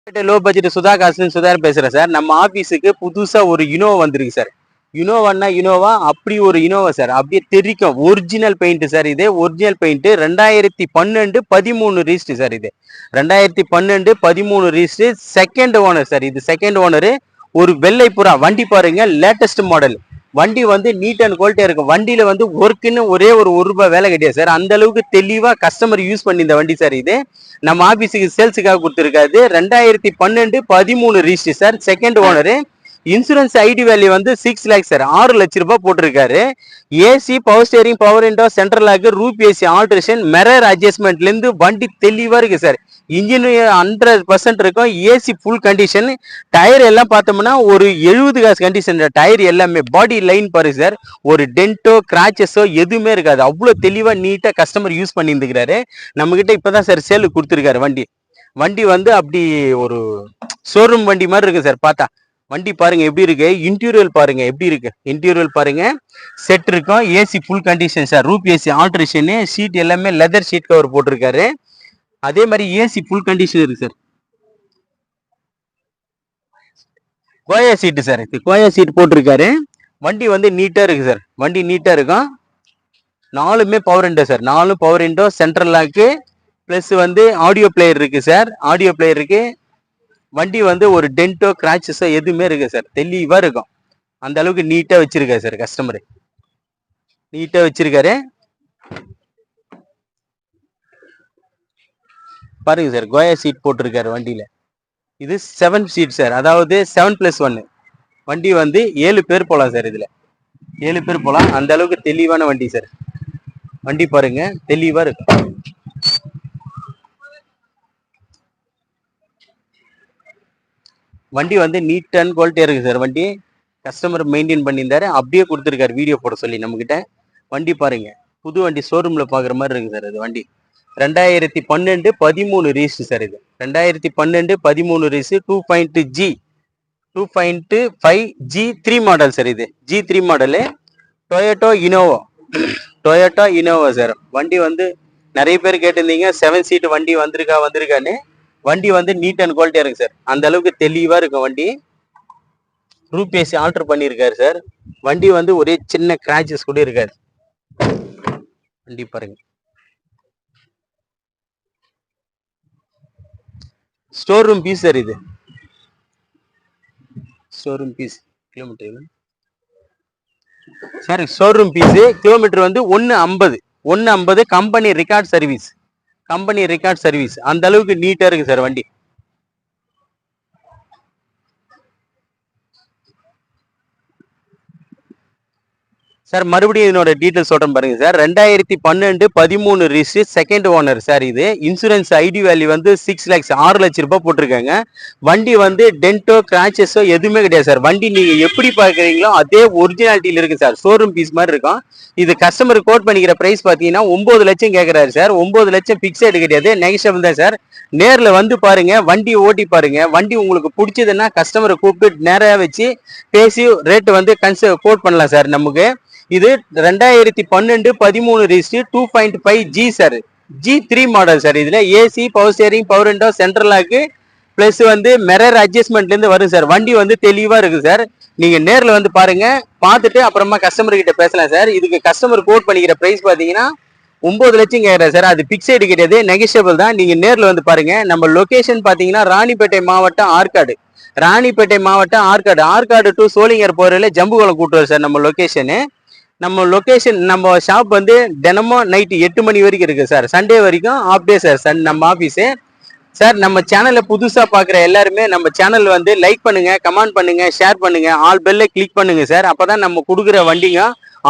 Low budget Sudha காசுன்னு சுதார் பேசுறேன் sir. நம்ம ஆபீஸுக்கு புதுசா ஒரு இனோவா வந்திருக்கு சார். இனோவான்னா இனோவா அப்படி ஒரு இனோவா சார். அப்படியே தெரிக்கும். Original paint sir. இது ஒரிஜினல் பெயிண்ட் 2012 13 ரீஸ்ட் சார். இது 2012 13 ரீஸ்ட். Second owner sir. இது செகண்ட் ஓனரு. ஒரு வெள்ளை புறா வண்டி பாருங்க, லேட்டஸ்ட் மாடல் வண்டி வந்து நீட் அண்ட் குவாலிட்டியா இருக்கும். வண்டியில வந்து ஒர்க்குன்னு ஒரே ஒரு ரூபாய் வேலை கிடையாது சார். அந்த அளவுக்கு தெளிவா கஸ்டமர் யூஸ் பண்ணி இந்த வண்டி சார். இது நம்ம ஆபீஸுக்கு சேல்ஸுக்காக கொடுத்துருக்காது. 2012 13 ரீஸ்ட் sir. Second owner. Insurance ID value வந்து 6 லேக் சார். 6 லட்ச ரூபாய் போட்டிருக்காரு. AC, power steering, power window, central lock, roof AC alteration, mirror அட்ஜஸ்ட்மெண்ட்ல இருந்து வண்டி தெளிவா இருக்கு சார். இன்ஜின் 100% இருக்கும். AC full condition. டயர் எல்லாம் பார்த்தோம்னா ஒரு 70 காசு கண்டிஷன் டயர் எல்லாமே. பாடி லைன் பாருங்க சார். ஒரு டென்ட்டோ கிராச்சஸோ எதுவுமே இருக்காது. அவ்வளோ தெளிவா நீட்டா கஸ்டமர் யூஸ் பண்ணி இருந்துக்கிறாரு. நம்ம கிட்ட இப்பதான் சார் சேலு கொடுத்துருக்காரு வண்டி. வண்டி வந்து அப்படி ஒரு ஷோரூம் வண்டி மாதிரி இருக்கு சார். பார்த்தா வண்டி பாருங்க எப்படி இருக்கு. இன்டீரியல் பாருங்க எப்படி இருக்கு. இன்டீரியல் பாருங்க. செட் இருக்கும். AC full condition sir. Roof AC alteration. Seat எல்லாமே லெதர் ஷீட் கவர் போட்டிருக்காரு. அதே மாதிரி ஏசி ஃபுல் கண்டிஷன் இருக்கு சார். கோயா சீட்டு சார். இது கோயா சீட் போட்டிருக்காரு. வண்டி வந்து நீட்டா இருக்கு சார். வண்டி நீட்டா இருக்கும். 4மே power window sir. 4 power window, central lock, plus வந்து ஆடியோ பிளேயர் இருக்கு சார். ஆடியோ பிளேயர் இருக்கு. வண்டி வந்து ஒரு டென்ட்டோ கிராச்சஸோ எதுவுமே இருக்கு சார். தெளிவா இருக்கும். அந்த அளவுக்கு நீட்டா வச்சிருக்காரு சார் கஸ்டமர். நீட்டா வச்சிருக்காரு பாருங்க சார். கோயா சீட் போட்டிருக்காரு வண்டியில. இது 7 சீட் சார். அதாவது 7+1 வண்டி வந்து 7 பேர் போலாம் சார். இதுல 7 பேர் போலாம். அந்த அளவுக்கு தெளிவான வண்டி சார். வண்டி பாருங்க தெளிவா இருக்கும். வண்டி வந்து நீட் அண்ட் குவாலிட்டியா இருக்கு சார். வண்டி கஸ்டமர் மெயின்டைன் பண்ணியிருந்தாரு. அப்படியே கொடுத்துருக்காரு வீடியோ போட சொல்லி நம்ம கிட்ட. வண்டி பாருங்க புது வண்டி ஷோரூம்ல பாக்குற மாதிரி இருக்கு சார். இது வண்டி 2012 13 ரீஸ்ட் சார். இது 2012 13 ரீஸ்ட். 2.G 2.5 G3 model sir. இது G3 model. Toyota Innova. Toyota Innova sir. வண்டி வந்து நிறைய பேர் கேட்டிருந்தீங்க 7 சீட் வண்டி வந்திருக்கான்னு. வண்டி வந்து நீட் அண்ட் குவாலிட்டியா இருக்கு சார். அந்த அளவுக்கு தெளிவா இருக்கும் வண்டி. ரூப் ஏசி ஆல்டர் பண்ணியிருக்காரு சார். வண்டி வந்து ஒரே சின்ன கிராச்சஸ் கூட இருக்காது. வண்டி பாருங்க. Store room piece sir. இது store room piece. Kilometre sir. Showroom piece kilometre வந்து 150 company record service. Company record service. அந்த அளவுக்கு நீட்டா இருக்கு சார் வண்டி. சார் மறுபடியும் இதனோட டீட்டெயில்ஸ் சொல்றேன் பாருங்க sir. 2012 13 register. Second owner sir. இது இன்சூரன்ஸ் ஐடி வேல்யூ வந்து 6 லேக்ஸ் 6 லட்ச ரூபாய் போட்டிருக்காங்க. வண்டி வந்து டென்ட்டோ கிராச்சஸோ எதுவுமே கிடையாது சார். வண்டி நீங்க எப்படி பாக்குறீங்களோ அதே ஒரிஜினாலிட்டியில இருக்கு சார். ஷோரூம் பீஸ் மாதிரி இருக்கும். இது கஸ்டமர் கோட் பண்ணிக்கிற பிரைஸ் பாத்தீங்கன்னா 9 லட்சம் கேட்கறாரு சார். 9 லட்சம் பிக்சட் கிடையாது, நெகோஷியபிள் தான் சார். நேர்ல வந்து பாருங்க, வண்டி ஓட்டி பாருங்க. வண்டி உங்களுக்கு பிடிச்சதுன்னா கஸ்டமரை கூப்பிட்டு நேராக வச்சு பேசி ரேட் வந்து கோட் பண்ணலாம் சார். நமக்கு இது 2012 13 register. 2.5G sir. G3 model sir. இதுல AC, power steering, power window, central lock, plus வந்து மிரர் அட்ஜஸ்ட்மெண்ட்ல இருந்து வரும் சார். வண்டி வந்து தெளிவா இருக்கு சார். நீங்க நேர்ல வந்து பாருங்க. பார்த்துட்டு அப்புறமா கஸ்டமர் கிட்ட பேசலாம் சார். இதுக்கு கஸ்டமர் கோட் பண்ணிக்கிற பிரைஸ் பாத்தீங்கன்னா 9 லட்சம் கேட்கறாரு சார். அது பிக்சைடு கிடையாது, நெகோஷியபிள் தான். நீங்க நேர்ல வந்து பாருங்க. நம்ம லொகேஷன் பாத்தீங்கன்னா ராணிப்பேட்டை மாவட்டம் ஆற்காடு. ராணிப்பேட்டை மாவட்டம் ஆற்காடு டு சோளிங்கர் போறதுல ஜம்புகுளம் கூட்டுவார் சார் நம்ம லொகேஷனு. நம்ம ஷாப் வந்து தினமும் நைட்டு 8 மணி வரைக்கும் இருக்கு சார். சண்டே வரைக்கும் ஆஃப் டே சார் நம்ம ஆஃபீஸு. சார் நம்ம சேனலை புதுசா பாக்குற எல்லாருமே நம்ம சேனல் வந்து லைக் பண்ணுங்க, கமெண்ட் பண்ணுங்க, ஷேர் பண்ணுங்க, ஆல் பெல்ல கிளிக் பண்ணுங்க சார். அப்பதான் நம்ம கொடுக்குற வண்டிங்க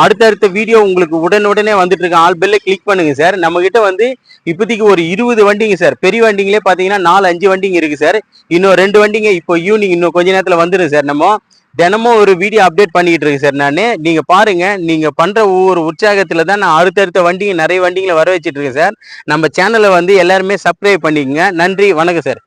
அடுத்தடுத்த வீடியோ உங்களுக்கு உடனே வந்துட்டு இருக்கு. ஆல் பெல்ல கிளிக் பண்ணுங்க சார். நம்ம கிட்ட வந்து இப்போதைக்கு ஒரு 20 வண்டிங்க சார். பெரிய வண்டிங்களே பாத்தீங்கன்னா 4-5 வண்டிங்க இருக்கு சார். இன்னும் 2 வண்டிங்க இப்போ ஈவினிங் இன்னும் கொஞ்ச நேரத்துல வந்துடும் சார். நம்ம தினமும் ஒரு வீடியோ அப்டேட் பண்ணிட்டு இருக்கு சார். நீங்க பாருங்க. நீங்க பண்ற ஒவ்வொரு உற்சாகத்துல தான் நான் அடுத்தடுத்த வண்டிங்க நிறைய வண்டிங்களை வர வச்சிட்டு இருக்கேன் சார். நம்ம சேனலை வந்து எல்லாருமே சப்ஸ்கிரைப் பண்ணிக்கங்க. நன்றி, வணக்கம் சார்.